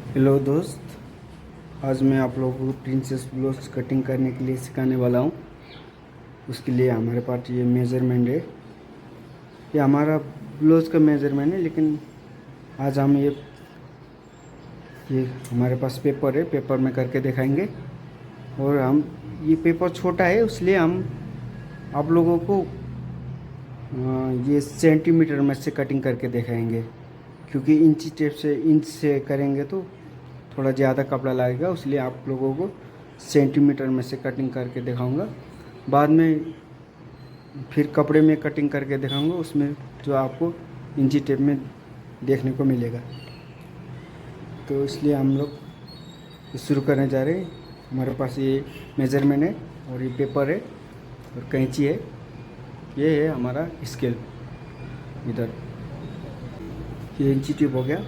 Hello दोस्त, आज मैं आप लोगों को प्रिंसेस ब्लाउज कटिंग करने के लिए सिखाने वाला हूँ। उसके लिए हमारे पास ये मेज़रमेंट है। ये हमारा ब्लाउज का मेज़रमेंट है, लेकिन आज हम ये हमारे पास पेपर है, पेपर में करके दिखाएंगे। और हम ये पेपर छोटा है, इसलिए हम आप लोगों को ये सेंटीमीटर में से कटिंग करके दिखाएंगे, क्योंकि इंची टेप से इंच से करेंगे तो थोड़ा ज़्यादा कपड़ा लगेगा, इसलिए आप लोगों को सेंटीमीटर में से कटिंग करके दिखाऊंगा। बाद में फिर कपड़े में कटिंग करके दिखाऊंगा, उसमें जो आपको इंची टेप में देखने को मिलेगा। तो इसलिए हम लोग शुरू करने जा रहे हैं। हमारे पास ये मेज़रमेंट है और ये पेपर है और कैंची है। ये है हमारा स्केल। इधर ये इंची टेप हो गया।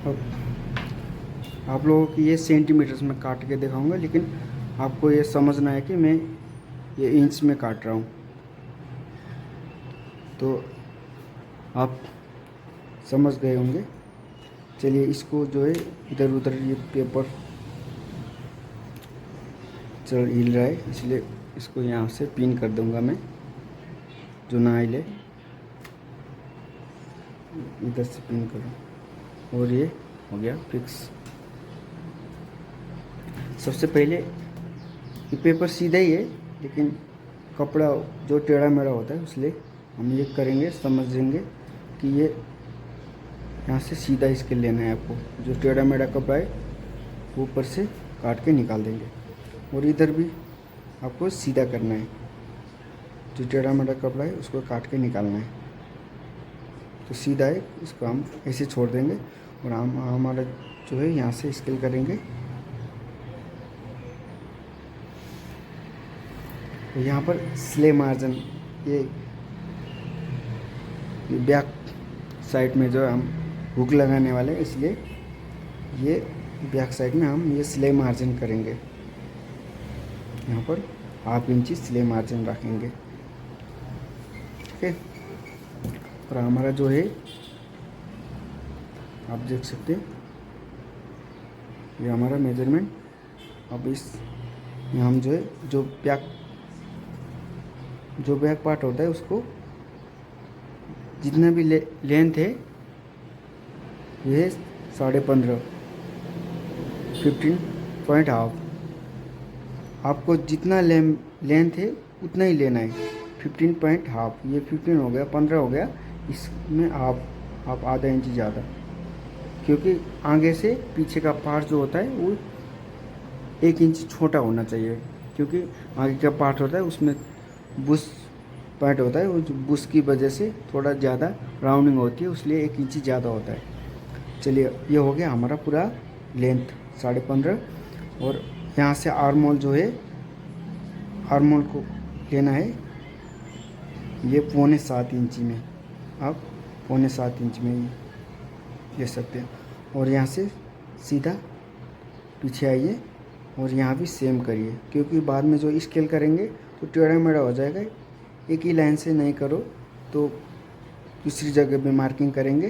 अब आप लोगों की ये सेंटीमीटर्स में काट के दिखाऊंगा, लेकिन आपको ये समझना है कि मैं ये इंच में काट रहा हूँ। तो आप समझ गए होंगे। चलिए, इसको जो है इधर उधर ये पेपर चल हिल रहा है, इसलिए इसको यहाँ से पिन कर दूंगा मैं, जो ना हिले इधर से पिन करूँ। और ये हो गया फिक्स। सबसे पहले ये पेपर सीधा ही है, लेकिन कपड़ा जो टेढ़ा मेढ़ा होता है, इसलिए हम ये करेंगे, समझेंगे कि ये यहाँ से सीधा इसके लेना है। आपको जो टेढ़ा मेढ़ा कपड़ा है वो ऊपर से काट के निकाल देंगे, और इधर भी आपको सीधा करना है। जो टेढ़ा मेढ़ा कपड़ा है उसको काट के निकालना है। तो सीधा है, इसको हम ऐसे छोड़ देंगे और हम हमारा जो है यहाँ से स्केल करेंगे। तो यहाँ पर सिलाई मार्जिन, ये बैक साइड में जो हम हुक लगाने वाले हैं, इसलिए ये बैक साइड में हम ये सिलाई मार्जिन करेंगे। यहाँ पर हाफ इंची सिलाई मार्जिन रखेंगे, ठीक है। और हमारा जो है आप देख सकते हैं, ये हमारा मेजरमेंट। अब इस यहाँ हम जो है जो बैक पार्ट होता है उसको जितना भी लेंथ है, ये 15.5 15.5। आपको जितना लेंथ है उतना ही लेना है। 15.5, ये 15 हो गया, 15 हो गया। इसमें आप आधा इंच ज़्यादा, क्योंकि आगे से पीछे का पार्ट जो होता है वो 1 इंच छोटा होना चाहिए, क्योंकि आगे का पार्ट होता है उसमें बुश पार्ट होता है, वो बुश की वजह से थोड़ा ज़्यादा राउंडिंग होती है, इसलिए 1 इंच ज़्यादा होता है। चलिए, ये हो गया हमारा पूरा लेंथ 15.5। और यहाँ से आर्म होल जो है, आर्म होल को लेना है ये 7.25 इंची में। आप 7.25 इंच में ले सकते हैं। और यहाँ से सीधा पीछे आइए और यहाँ भी सेम करिए, क्योंकि बाद में जो स्केल करेंगे तो टेढ़ा मेढ़ा हो जाएगा। एक ही लाइन से नहीं करो तो दूसरी जगह पे मार्किंग करेंगे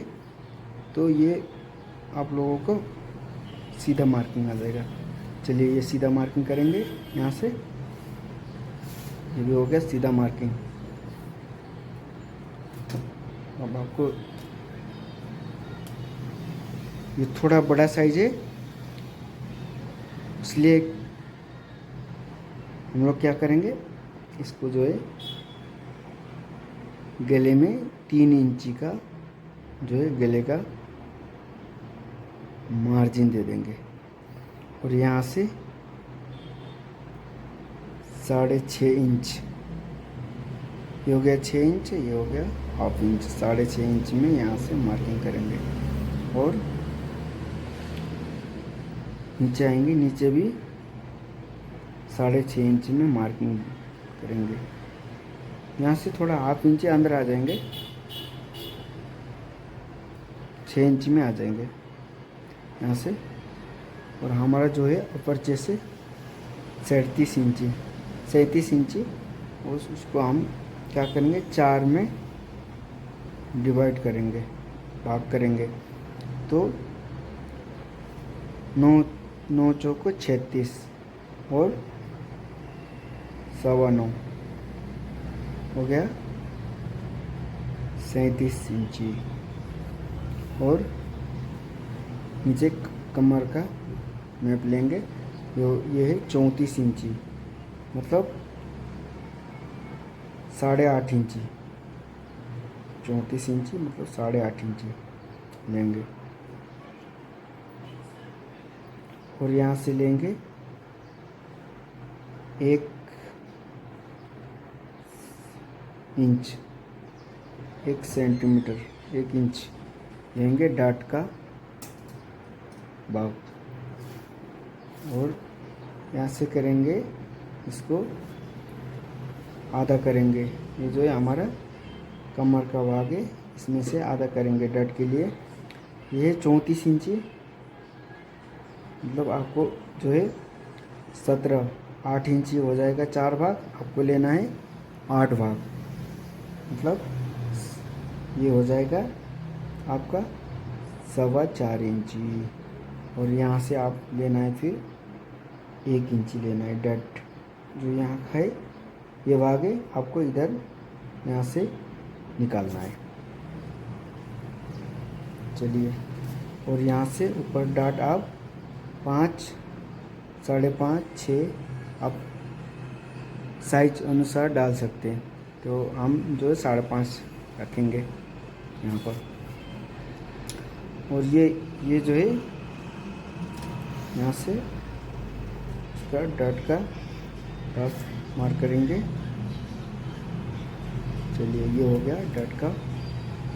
तो ये आप लोगों को सीधा मार्किंग आ जाएगा। चलिए, ये सीधा मार्किंग करेंगे यहाँ से। ये भी हो गया सीधा मार्किंग। अब आपको ये थोड़ा बड़ा साइज है, इसलिए हम लोग क्या करेंगे, इसको जो है गले में 3 इंची का जो है गले का मार्जिन दे देंगे। और यहाँ से 6.5 इंच, ये हो गया 6 इंच, ये हो गया हाफ इंच। 6.5 इंच में यहाँ से मार्किंग करेंगे और नीचे आएंगे, नीचे भी 6.5 इंच में मार्किंग करेंगे। यहाँ से थोड़ा हाफ इंच अंदर आ जाएंगे, 6 इंच में आ जाएंगे यहाँ से। और हमारा जो है अपर चेस्ट से 37 इंची उसको हम क्या करेंगे, 4 में डिवाइड करेंगे, भाग करेंगे। तो नौ, 9 चौको 36 और 9.25 हो गया 37 इंची। और नीचे कमर का मैप लेंगे, ये है 34 इंची, मतलब 8.5 इंची। 34 इंची मतलब 8.5 इंची लेंगे। और यहाँ से लेंगे 1 इंच, 1 सेंटीमीटर, 1 इंच लेंगे डाट का भाग। और यहाँ से करेंगे इसको आधा करेंगे। ये जो है हमारा कमर का भाग है, इसमें से आधा करेंगे डट के लिए। ये है 34 इंची, मतलब आपको जो है 8 इंची हो जाएगा। 4 भाग आपको लेना है, 8 भाग, मतलब ये हो जाएगा आपका 4.25 इंची। और यहाँ से आप लेना है फिर 1 इंची लेना है डट, जो यहाँ का है ये भाग है, आपको इधर यहाँ से निकालना है। चलिए, और यहाँ से ऊपर डाट आप 5, 5.5, 6 आप साइज अनुसार डाल सकते हैं। तो हम जो है 5.5 रखेंगे यहाँ पर। और ये जो है यहाँ से इसका डट का रफ मार्क करेंगे। चलिए, ये हो गया डट का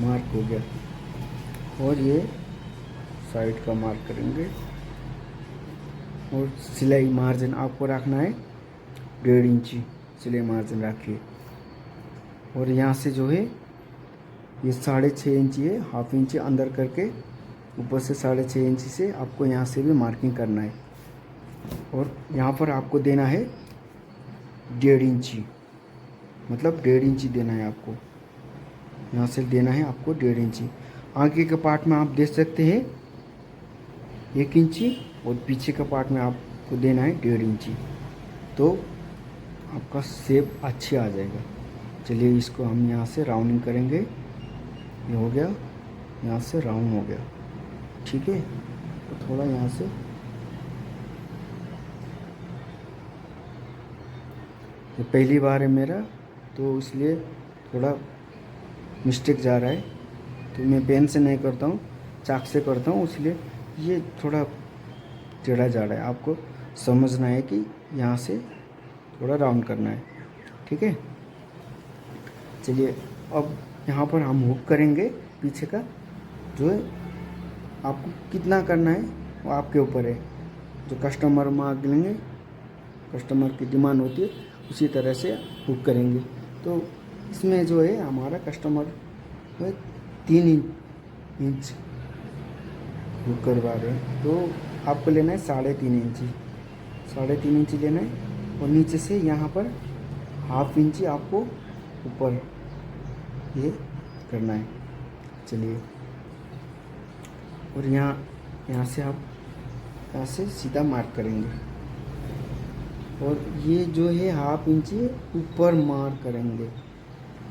मार्क हो गया। और ये साइड का मार्क करेंगे। और सिलाई मार्जिन आपको रखना है 1.5 इंची सिलाई मार्जिन रखिए। और यहाँ से जो है ये 6.5 इंची है, हाफ इंची अंदर करके ऊपर से 6.5 इंची से आपको यहाँ से भी मार्किंग करना है। और यहाँ पर आपको देना है 1.5 इंची, मतलब 1.5 इंची देना है आपको। यहाँ से देना है आपको 1.5 इंची। आगे के पार्ट में आप दे सकते हैं 1 इंची, और पीछे का पार्ट में आपको देना है 1.5 इंची, तो आपका शेप अच्छी आ जाएगा। चलिए, इसको हम यहाँ से राउंडिंग करेंगे। ये हो गया, यहाँ से राउंड हो गया, ठीक है। तो थोड़ा यहाँ से ये पहली बार है मेरा, तो इसलिए थोड़ा मिस्टेक जा रहा है। तो मैं पेन से नहीं करता हूँ, चाक से करता हूँ, इसलिए ये थोड़ा टेढ़ा जा रहा है। आपको समझना है कि यहाँ से थोड़ा राउंड करना है, ठीक है। चलिए, अब यहाँ पर हम हुक करेंगे पीछे का। जो है आपको कितना करना है वो आपके ऊपर है। जो कस्टमर मांग लेंगे, कस्टमर की डिमांड होती है, उसी तरह से हुक करेंगे। तो इसमें जो है हमारा कस्टमर जो है 3 इंच हुक करवा रहे हैं, तो आपको लेना है 3.5 इंची। 3.5 इंची लेना है। और नीचे से यहाँ पर हाफ इंची आपको ऊपर ये करना है। चलिए, और यहाँ से आप यहाँ से सीधा मार्क करेंगे। और ये जो है हाफ इंची ऊपर मार्क करेंगे।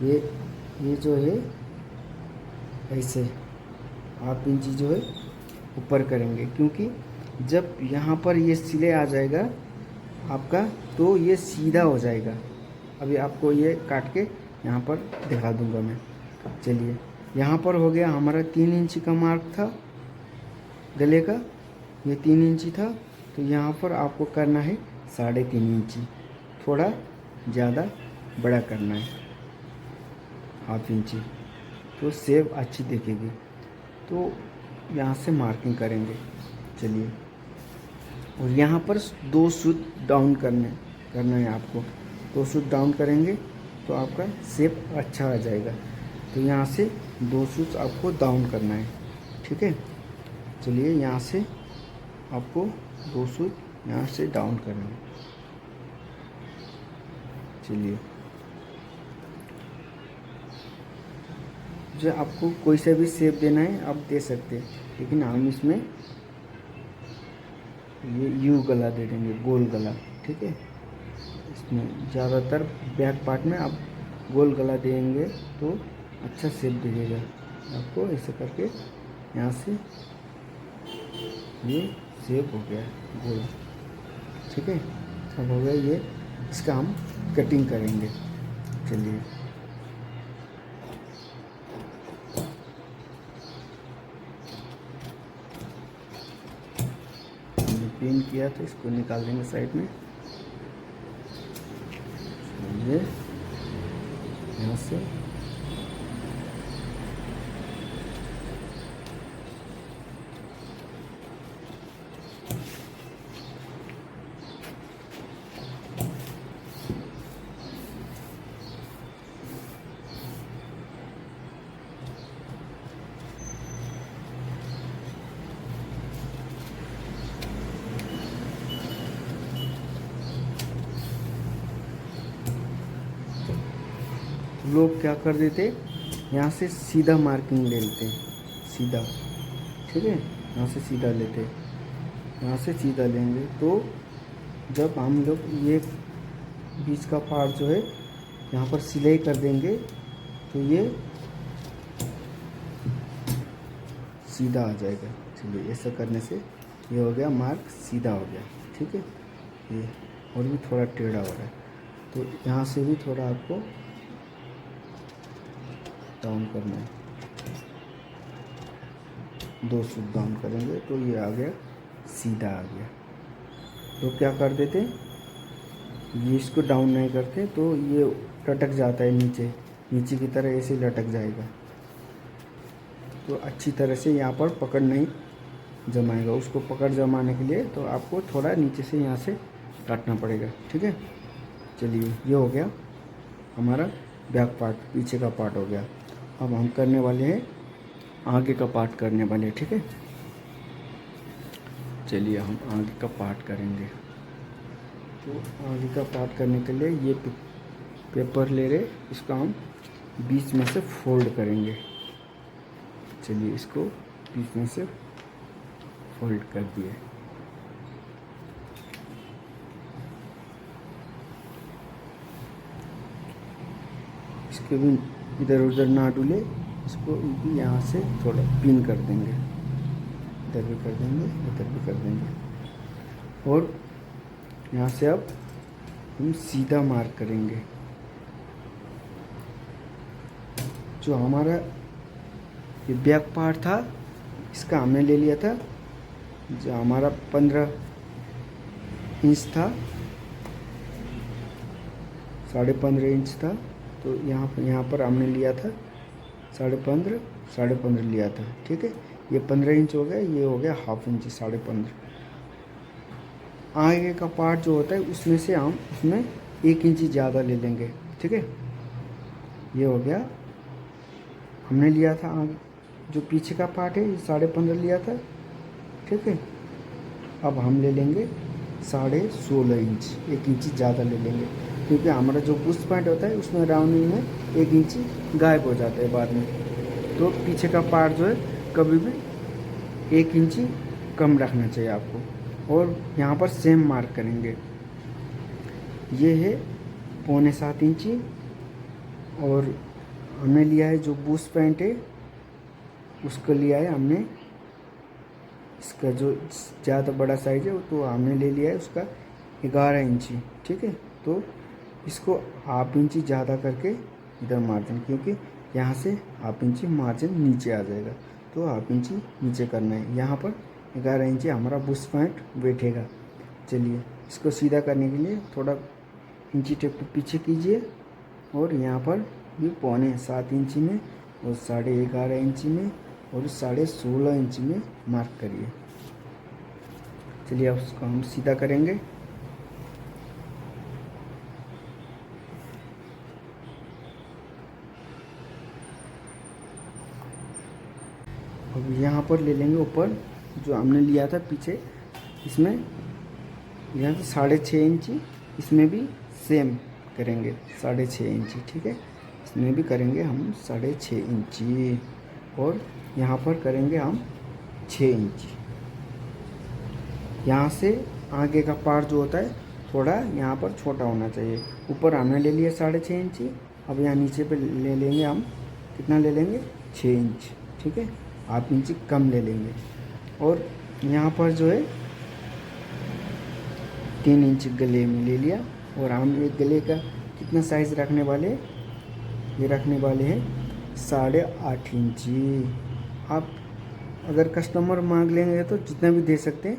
ये जो है ऐसे हाफ इंची जो है ऊपर करेंगे, क्योंकि जब यहाँ पर ये सिले आ जाएगा आपका, तो ये सीधा हो जाएगा। अभी आपको ये काट के यहाँ पर दिखा दूंगा मैं। चलिए, यहाँ पर हो गया हमारा 3 इंची का मार्क था गले का, ये 3 इंची था। तो यहाँ पर आपको करना है 3.5 इंची, थोड़ा ज़्यादा बड़ा करना है, हाफ इंची, तो शेप अच्छी दिखेगी। तो यहाँ से मार्किंग करेंगे। चलिए, और यहाँ पर 2 सूत डाउन करना है आपको। 2 सूत डाउन करेंगे तो आपका शेप अच्छा आ जाएगा। तो यहाँ से 2 सूत आपको डाउन करना है, ठीक है। चलिए, यहाँ से आपको 2 सूत यहाँ से डाउन करना है। चलिए, जो आपको कोई सा भी शेप देना है आप दे सकते हैं, लेकिन हम इसमें ये यू गला दे देंगे, गोल गला, ठीक है। इसमें ज़्यादातर बैक पार्ट में आप गोल गला देंगे तो अच्छा शेप दिखेगा आपको। ऐसे करके यहाँ से ये शेप हो गया गोल, ठीक है। अब हो गया ये, इसका हम कटिंग करेंगे। चलिए पिन किया तो इसको निकाल देंगे साइड में। ये यहाँ से लोग क्या कर देते, यहाँ से सीधा मार्किंग ले लेते हैं, सीधा, ठीक है। यहाँ से सीधा लेते, यहाँ से सीधा लेंगे तो जब हम लोग ये बीच का पार्ट जो है यहाँ पर सिलाई कर देंगे तो ये सीधा आ जाएगा। चलिए ऐसा करने से ये हो गया मार्क, सीधा हो गया, ठीक है। ये और भी थोड़ा टेढ़ा हो रहा है तो यहाँ से भी थोड़ा आपको डाउन करना है, 2 सूट डाउन करेंगे तो ये आ गया, सीधा आ गया। तो क्या कर देते, ये इसको डाउन नहीं करते तो ये लटक जाता है नीचे, नीचे की तरह ऐसे लटक जाएगा तो अच्छी तरह से यहाँ पर पकड़ नहीं जमाएगा। उसको पकड़ जमाने के लिए तो आपको थोड़ा नीचे से यहाँ से काटना पड़ेगा, ठीक है। चलिए ये हो गया हमारा बैक पार्ट, पीछे का पार्ट हो गया। अब हम करने वाले हैं आगे का पार्ट करने वाले हैं, ठीक है। चलिए हम आगे का पार्ट करेंगे। तो आगे का पार्ट करने के लिए ये पेपर ले रहे, इसका हम बीच में से फोल्ड करेंगे। चलिए इसको बीच में से फोल्ड कर दिए। इसके भी इधर उधर ना डूले, इसको भी यहाँ से थोड़ा पिन कर देंगे, इधर भी कर देंगे, इधर भी कर देंगे। और यहाँ से अब हम सीधा मार्क करेंगे। जो हमारा ये बैक पार्ट था इसका हमने ले लिया था, जो हमारा 15 इंच था, 15.5 इंच था, तो यहाँ पर हमने लिया था 15.5 लिया था, ठीक है। ये 15 इंच हो गया, ये हो गया ½ इंच, 15.5। आगे का पार्ट जो होता है उसमें से हम उसमें 1 इंच ज़्यादा ले लेंगे, ठीक है। ये हो गया, हमने लिया था आगे जो पीछे का पार्ट है 15.5 लिया था, ठीक है। अब हम ले लेंगे 16.5 इंच, 1 इंच ज़्यादा ले लेंगे क्योंकि हमारा जो बूस्ट पॉइंट होता है उसमें राउंडिंग में 1 इंच गायब हो जाता है बाद में। तो पीछे का पार्ट जो है कभी भी 1 इंच कम रखना चाहिए आपको। और यहाँ पर सेम मार्क करेंगे, ये है 6.25 इंची, और हमने लिया है जो बूस्ट पैंट है उसको लिया है हमने, इसका जो ज़्यादा बड़ा साइज़ है तो हमने ले लिया है उसका 11 इंची, ठीक है। तो इसको ½ इंची ज़्यादा करके इधर मार्जिन, क्योंकि यहाँ से ½ इंची मार्जिन नीचे आ जाएगा तो ½ इंची नीचे करना है। यहाँ पर 11 इंची हमारा बूस्ट पॉइंट बैठेगा। चलिए इसको सीधा करने के लिए थोड़ा इंची टेप को पीछे कीजिए और यहाँ पर भी 6.25 इंची में और 11.5 इंची में और 16.5 इंची में मार्क करिए। चलिए अब उसको हम सीधा करेंगे। अब यहाँ पर ले लेंगे ऊपर जो हमने लिया था पीछे, इसमें यहाँ से 6.5 इंची, इसमें भी सेम करेंगे 6.5 इंची, ठीक है। इसमें भी करेंगे हम 6.5 इंची और यहाँ पर करेंगे हम 6 इंची। यहाँ से आगे का पार्ट जो होता है थोड़ा यहाँ पर छोटा होना चाहिए। ऊपर हमने ले लिया 6.5 इंची, अब यहाँ नीचे पे ले लेंगे हम, कितना ले लेंगे 6 इंच, ठीक है, हाफ इंची कम ले लेंगे। और यहाँ पर जो है 3 इंच गले में ले लिया। और हम एक गले का कितना साइज़ रखने वाले, ये रखने वाले हैं 8.5 इंची। आप अगर कस्टमर मांग लेंगे तो जितना भी दे सकते हैं,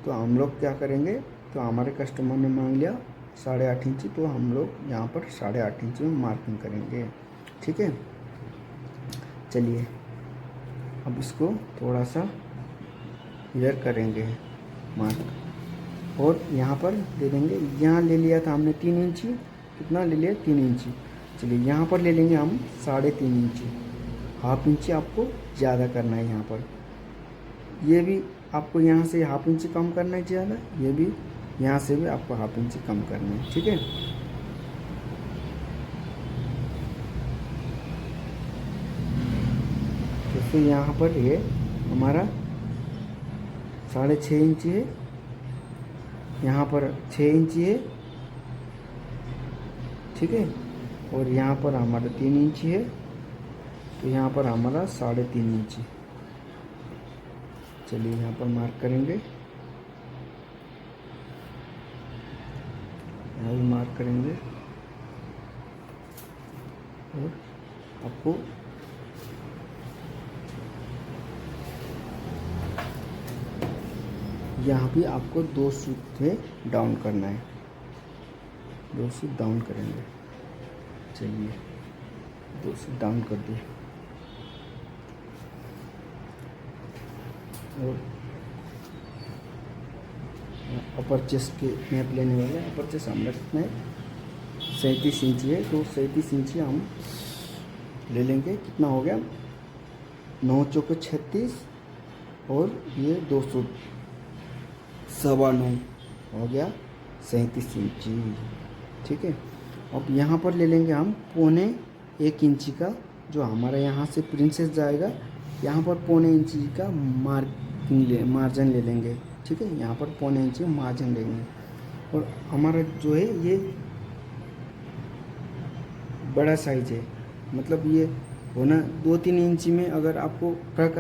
तो हम लोग क्या करेंगे, तो हमारे कस्टमर ने मांग लिया 8.5 इंची, तो हम लोग यहाँ पर 8.5 इंची में मार्किंग करेंगे, ठीक है। चलिए अब इसको थोड़ा सा इधर करेंगे मार्क, और यहाँ पर दे देंगे। यहाँ ले लिया था हमने 3 इंची, कितना ले लिया 3 इंची। चलिए यहाँ पर ले लेंगे हम 3.5 इंची, हाफ इंची आपको ज़्यादा करना है यहाँ पर। ये भी आपको यहाँ से हाफ इंची कम करना है ज़्यादा, ये भी यहाँ से भी आपको हाफ इंची कम करना है, ठीक है। तो फिर यहाँ पर ये हमारा 6.5 इंची है, यहाँ पर 6 इंची है, ठीक है। और यहाँ पर हमारा 3 इंची है, तो यहाँ पर हमारा 3.5 इंची। चलिए यहाँ पर मार्क करेंगे, यहाँ भी मार्क करेंगे। और आपको यहाँ भी आपको 2 सूत से डाउन करना है, 2 सूत डाउन करेंगे। चलिए 2 सूत डाउन कर दिए। और अपर चेस्ट के मैप लेने वाले, अपर चेस्ट हम रखते हैं 37 इंची है, तो 37 इंची हम ले लेंगे। कितना हो गया 9 चौके 36, और ये 200 9.25 हो गया 37 इंची, ठीक है। अब यहाँ पर ले लेंगे हम 1.25 इंची का, जो हमारा यहाँ से प्रिंसेस जाएगा, यहाँ पर 1.25 इंची का मार्जिन ले लेंगे, ठीक है। यहाँ पर 1.25 इंची मार्जिन लेंगे। और हमारा जो है ये बड़ा साइज है, मतलब ये होना 2-3 इंची में, अगर आपको फ्रक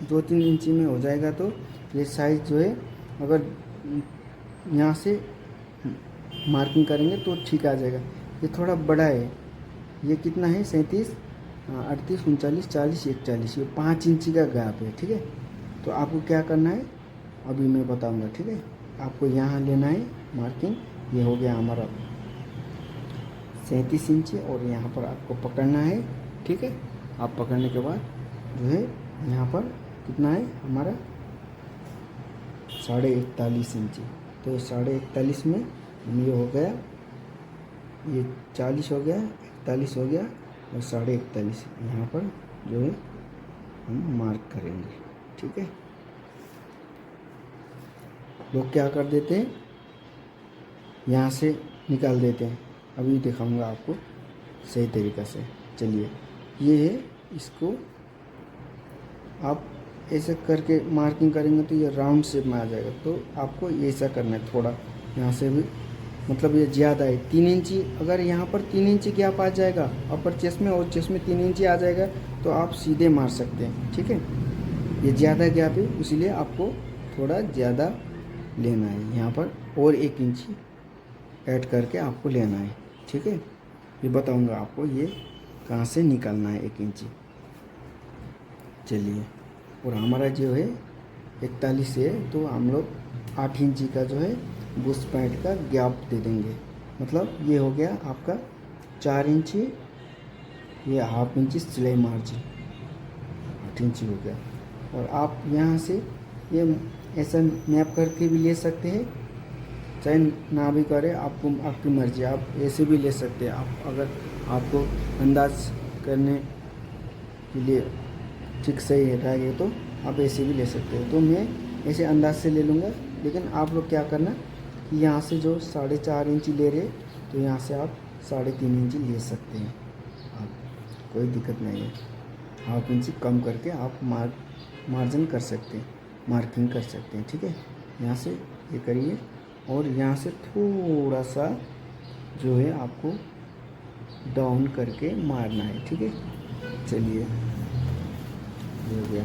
2-3 इंची में हो जाएगा तो ये साइज जो है, अगर यहाँ से मार्किंग करेंगे तो ठीक आ जाएगा। ये थोड़ा बड़ा है, ये कितना है 37, 38, 39, 40, 41, ये 5 इंची का गैप है, ठीक है। तो आपको क्या करना है अभी मैं बताऊंगा, ठीक है। आपको यहाँ लेना है मार्किंग, ये हो गया हमारा 37 इंची, और यहाँ पर आपको पकड़ना है, ठीक है। आप पकड़ने के बाद जो है यहाँ पर कितना है हमारा 41.5 इंची, तो 41.5 में ये हो गया, ये 40 हो गया, 41 हो गया, और 41.5 यहाँ पर जो है हम मार्क करेंगे, ठीक है। लोग क्या कर देते हैं, यहाँ से निकाल देते हैं, अभी दिखाऊंगा आपको सही तरीक़ा से। चलिए ये है, इसको आप ऐसे करके मार्किंग करेंगे तो ये राउंड शेप में आ जाएगा, तो आपको ऐसा करना है थोड़ा यहाँ से भी, मतलब ये ज़्यादा है 3 इंची, अगर यहाँ पर 3 इंची गैप आ जाएगा अपर चेस्ट में, और चेस्ट में 3 इंची आ जाएगा, तो आप सीधे मार सकते हैं, ठीक है। ये ज़्यादा गैप है, इसीलिए आपको थोड़ा ज़्यादा लेना है, यहाँ पर और 1 इंची ऐड करके आपको लेना है, ठीक है। ये बताऊंगा आपको ये कहाँ से निकालना है 1 इंची। चलिए, और हमारा जो है 41 है, तो हम लोग 8 इंची का जो है बुश पैंट का गैप दे देंगे, मतलब ये हो गया आपका 4 इंची, ये हाफ इंची सिलाई मार्जिन 8 इंची हो गया। और आप यहाँ से ये ऐसा मैप करके भी ले सकते हैं, चाहे ना भी करें, आपको आपकी मर्ज़ी, आप ऐसे भी ले सकते हैं। आप अगर आपको अंदाज करने के लिए ठीक सही रहेगा तो आप ऐसे भी ले सकते हो। तो मैं ऐसे अंदाज से ले लूँगा, लेकिन आप लोग क्या करना कि यहाँ से जो 4.5 इंची ले रहे, तो यहाँ से आप 3.5 इंची ले सकते हैं, आप कोई दिक्कत नहीं है। हाफ इंची कम करके आप मार्जिन कर सकते हैं, मार्किंग कर सकते हैं, ठीक है। यहाँ से ये करिए और यहाँ से थोड़ा सा जो है आपको डाउन करके मारना है, ठीक है। चलिए ये हो गया।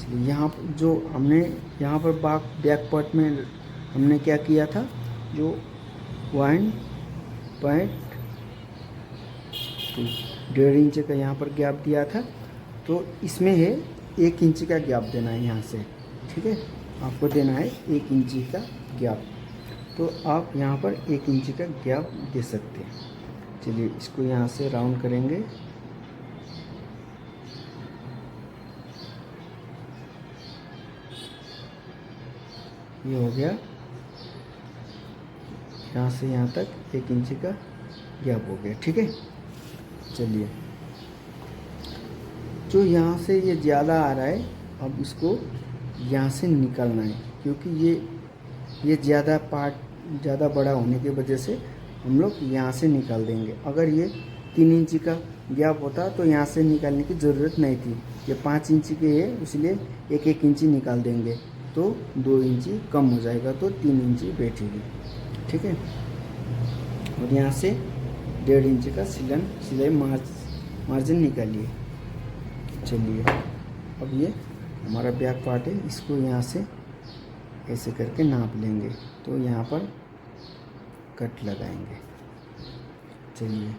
चलिए यहाँ जो हमने यहाँ पर बैक पार्ट में हमने क्या किया था, जो 1.2 का यहाँ पर गैप दिया था, तो इसमें है 1 इंच का गैप देना है यहाँ से, ठीक है। आपको देना है 1 इंच का गैप, तो आप यहाँ पर 1 इंच का गैप दे सकते हैं। चलिए इसको यहाँ से राउंड करेंगे। ये हो गया, यहाँ से यहाँ तक 1 इंच का गैप हो गया, ठीक है। चलिए जो यहाँ से ये ज़्यादा आ रहा है, अब इसको यहाँ से निकालना है, क्योंकि ये ज़्यादा पार्ट ज़्यादा बड़ा होने की वजह से हम लोग यहाँ से निकाल देंगे। अगर ये 3 इंच का गैप होता तो यहाँ से निकालने की ज़रूरत नहीं थी। ये 5 इंच के है, इसलिए 1-1 इंची निकाल देंगे तो 2 इंची कम हो जाएगा, तो 3 इंची बैठेगी, ठीक है। और यहाँ से 1.5 इंच का सिलाई मार्जिन निकालिए। चलिए अब ये हमारा बैक पार्ट है, इसको यहाँ से ऐसे करके नाप लेंगे, तो यहाँ पर कट लगाएंगे। चलिए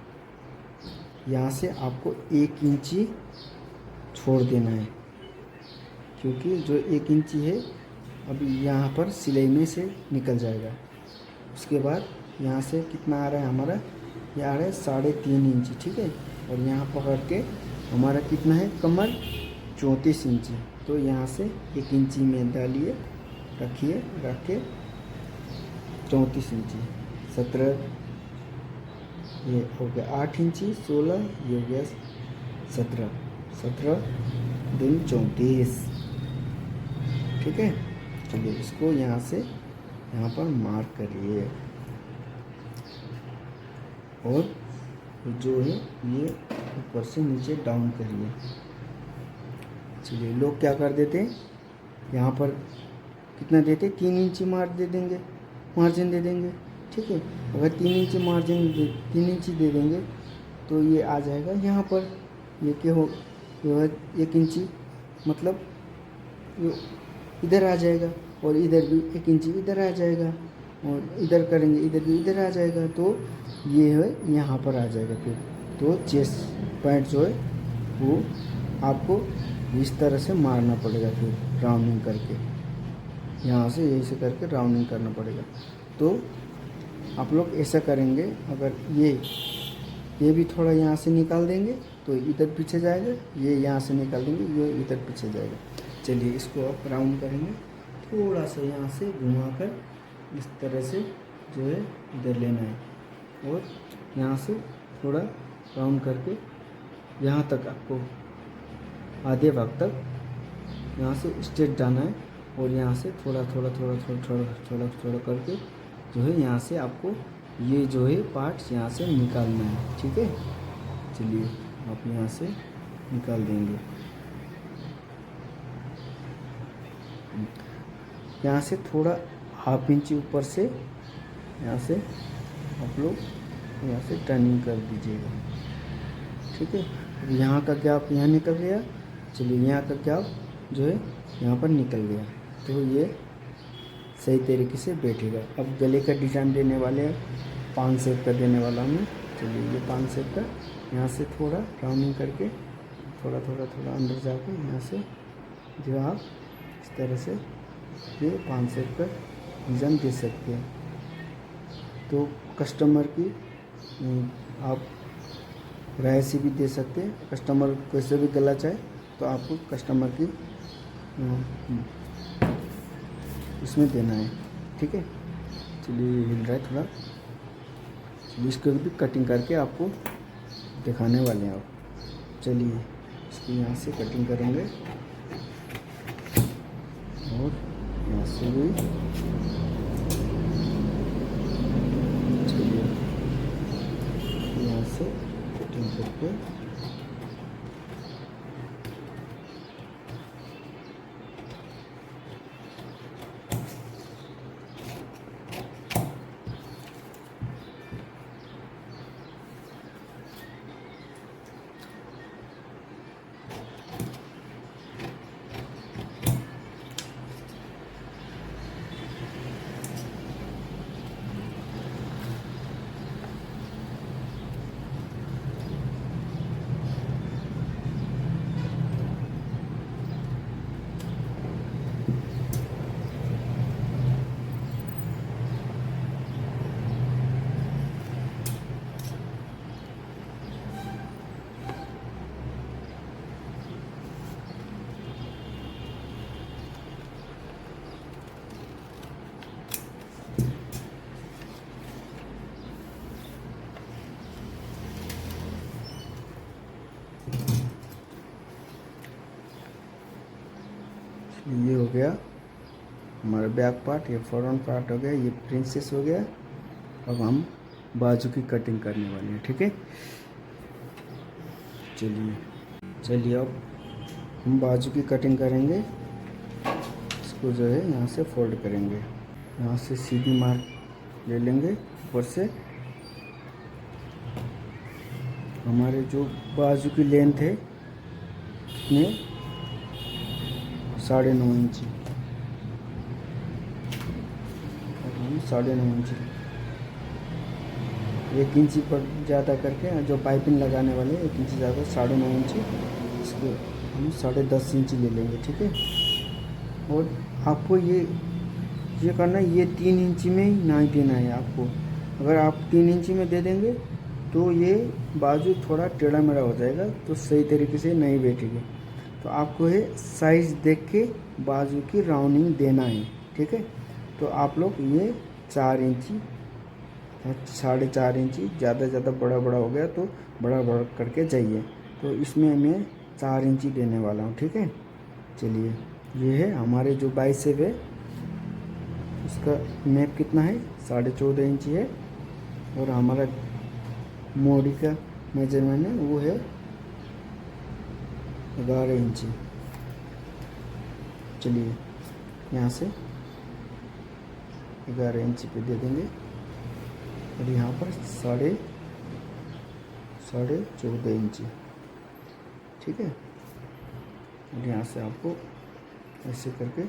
यहाँ से आपको 1 इंची छोड़ देना है, क्योंकि जो 1 इंची है अभी यहाँ पर सिलाई में से निकल जाएगा। उसके बाद यहाँ से कितना आ रहा है हमारा, ये आ रहा है 3.5 इंची, ठीक है। और यहाँ पकड़ के हमारा कितना है कमर 34 इंची, तो यहाँ से 1 इंची में डालिए, रखिए, रख के 34 इंची 17, ये हो गया 8 इंची 16, ये हो गया 17 दूनी 34, ठीक है। चलिए इसको यहाँ से यहाँ पर मार्क करिए और जो है ये ऊपर से नीचे डाउन करिए। चलिए लोग क्या कर देते हैं, यहाँ पर कितना देते, 3 इंची मार्जिन दे देंगे, ठीक है। अगर 3 इंची 3 इंची दे देंगे तो ये आ जाएगा यहाँ पर, ये क्या हो, ये 1 इंची, मतलब इधर आ जाएगा, और इधर भी 1 इंची इधर आ जाएगा, और इधर करेंगे इधर भी इधर आ जाएगा, तो ये है यहाँ पर आ जाएगा। फिर तो चेस्ट पैंट जो है वो आपको इस तरह से मारना पड़ेगा, फिर राउंडिंग करके यहाँ से ऐसे करके राउंडिंग करना पड़ेगा। तो आप लोग ऐसा करेंगे, अगर ये भी थोड़ा यहाँ से निकाल देंगे तो इधर पीछे जाएगा, ये यहाँ से निकाल देंगे ये इधर पीछे जाएगा। चलिए इसको आप राउंड करेंगे, थोड़ा सा यहाँ से घुमाकर इस तरह से जो है इधर लेना है, और यहाँ से थोड़ा राउंड करके यहाँ तक आपको आधे भाग तक यहाँ से स्ट्रेट जाना है, और यहाँ से थोड़ा करके जो है यहाँ से आपको ये जो है पार्ट्स यहाँ से निकालना है, ठीक है। चलिए आप यहाँ से निकाल देंगे, यहाँ से थोड़ा ½ इंची ऊपर से यहाँ से आप लोग यहाँ से टर्निंग कर दीजिएगा, ठीक है। अब यहाँ का गैप यहाँ निकल गया, चलिए यहाँ का गैप जो है यहाँ पर निकल गया, तो ये सही तरीके से बैठेगा। अब गले का डिज़ाइन देने वाले हैं, 5 शेप का देने वाला हूँ। चलिए ये 5 शेप का यहाँ से थोड़ा राउंडिंग करके थोड़ा अंदर जाके यहाँ से जो आप इस तरह से ये 5 शेप का डिज़ाइन दे सकते हैं। तो कस्टमर की आप राय से भी दे सकते हैं, कस्टमर कैसे भी गला चाहे तो आपको कस्टमर की इसमें देना है, ठीक है। चलिए हिल रहा है थोड़ा, चलिए इसको भी कटिंग करके आपको दिखाने वाले हैं आप। चलिए इसको यहाँ से कटिंग करेंगे और यहाँ से भी, चलिए यहाँ से कटिंग करके ये हो गया हमारा बैक पार्ट, ये फ्रंट पार्ट हो गया, ये प्रिंसेस हो गया। अब हम बाजू की कटिंग करने वाले हैं, ठीक है। चलिए अब हम बाजू की कटिंग करेंगे। इसको जो है यहाँ से फोल्ड करेंगे, यहाँ से सीधी मार्क ले लेंगे ऊपर से। हमारे जो बाजू की लेंथ है कितने 9.5 इंची, और हम 9.5 इंची 1 इंची पर ज़्यादा करके जो पाइपिंग लगाने वाले 1 इंची ज़्यादा 9.5 इंची, इसको हम 10.5 इंची ले लेंगे, ठीक है। और आपको ये करना है, ये 3 इंची में ही ना देना है आपको। अगर आप 3 इंची में दे देंगे तो ये बाजू थोड़ा टेढ़ा मेढ़ा हो जाएगा, तो सही तरीके से नहीं बैठेगी। तो आपको ये साइज़ देख के बाजू की राउंडिंग देना है, ठीक है। तो आप लोग ये 4 इंची 4.5 इंची, ज़्यादा बड़ा हो गया तो बड़ा करके जाइए। तो इसमें मैं 4 इंची देने वाला हूँ, ठीक है। चलिए, ये है हमारे जो बाइसेप है, उसका मैप कितना है 14.5 इंची है, और हमारा मोड़ी का मेजरमेंट है वो है 11 इंची। चलिए, यहाँ से 11 इंची पे दे देंगे, और यहाँ पर 14.5 इंची, ठीक है। और यहाँ से आपको ऐसे करके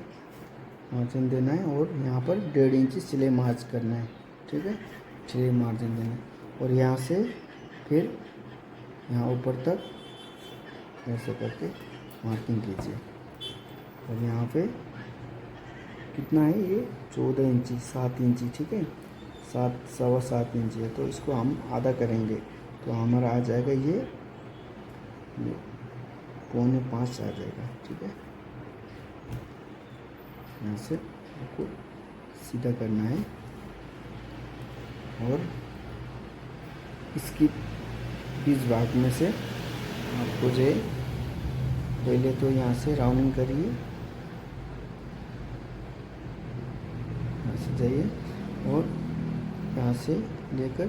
मार्जिन देना है, और यहाँ पर 1.5 इंची सिलाई मार्च करना है, ठीक है। सिलाई मार्जिन देना है, और यहाँ से फिर यहाँ ऊपर तक ऐसे करके मार्किंग कीजिए। और यहाँ पे कितना है ये 14 इंची 7 इंची, ठीक है। 7.25 इंची है, तो इसको हम आधा करेंगे तो हमारा आ जाएगा ये 4.25 आ जाएगा, ठीक है। यहाँ से आपको सीधा करना है, और इसकी इस भाग में से आपको जो है पहले तो यहाँ से राउंडिंग करिए, यहाँ से जाइए, और यहाँ से लेकर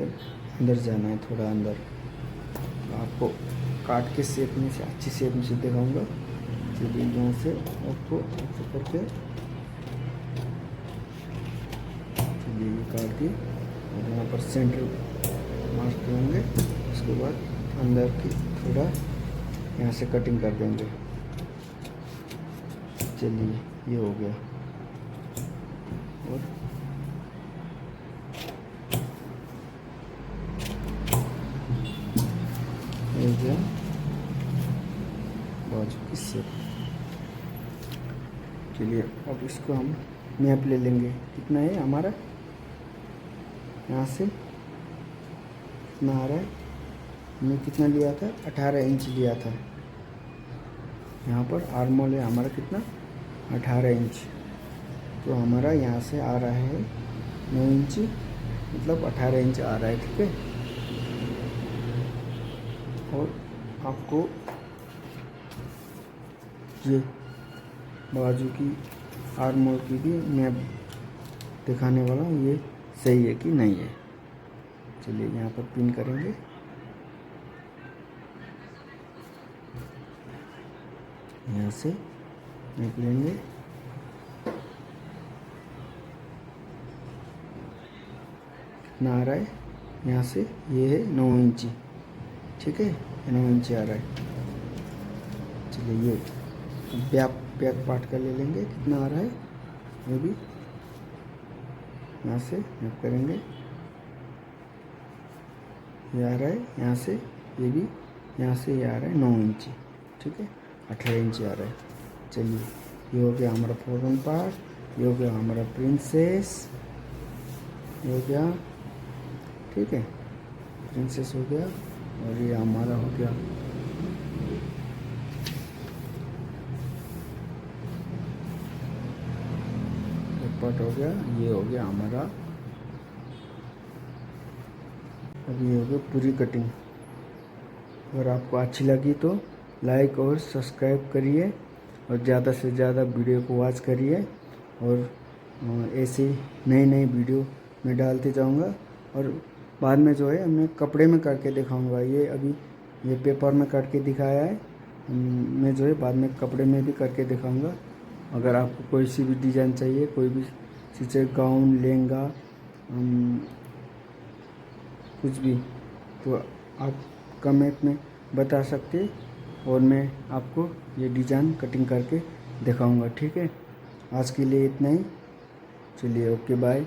अंदर जाना है, थोड़ा अंदर। तो आपको काट के शेप में से अच्छी शेप में से दिखाऊंगा। चलिए, यहाँ से आपको ऐसे करके चलिए ये काट दिए, और यहाँ पर सेंटर मार्क करेंगे। उसके बाद अंदर की थोड़ा यहाँ से कटिंग कर देंगे। चलिए, ये हो गया, और ये हो गया बाजू की शेप। चलिए, अब इसको हम मैप ले लेंगे। कितना है हमारा, यहाँ से कितना आ रहा है, हमने कितना लिया था 18 इंच लिया था। यहाँ पर आर्मोल है हमारा कितना 18 इंच, तो हमारा यहाँ से आ रहा है 9 इंची, मतलब 18 इंच आ रहा है, ठीक है। और आपको ये बाजू की आर्मोल की भी मैं दिखाने वाला हूँ, ये सही है कि नहीं है। चलिए, यहाँ पर पिन करेंगे, यहाँ से नाप लेंगे। कितना आ रहा है यहाँ से, ये है 9 इंची, ठीक है, 9 इंची आ रहा है। चलिए, ये बैक पार्ट का ले लेंगे, कितना आ रहा है, ये भी यहाँ से नाप करेंगे। ये आ रहा है यहाँ से, ये भी यहाँ से ये आ रहा है 9 इंची, ठीक है, 18 इंची आ रहा है। चलिए, ये हो गया हमारा फ्रंट पार्ट, ये हो गया हमारा प्रिंसेस, ये हो गया, ठीक है, प्रिंसेस हो गया, और ये हमारा हो गया एक पार्ट हो गया, ये हो गया हमारा। अब ये हो गया पूरी कटिंग। अगर आपको अच्छी लगी तो लाइक और सब्सक्राइब करिए, और ज़्यादा से ज़्यादा वीडियो को वॉच करिए। और ऐसे नई नई वीडियो मैं डालते जाऊंगा। और बाद में जो है मैं कपड़े में करके दिखाऊंगा। ये अभी ये पेपर में करके दिखाया है, मैं जो है बाद में कपड़े में भी करके दिखाऊंगा। अगर आपको कोई सी भी डिज़ाइन चाहिए, कोई भी चीज़, गाउन, लहंगा, कुछ भी, तो आप कमेंट में बता सकते और मैं आपको ये डिज़ाइन कटिंग करके दिखाऊंगा। ठीक है, आज के लिए इतना ही। चलिए, ओके, बाय।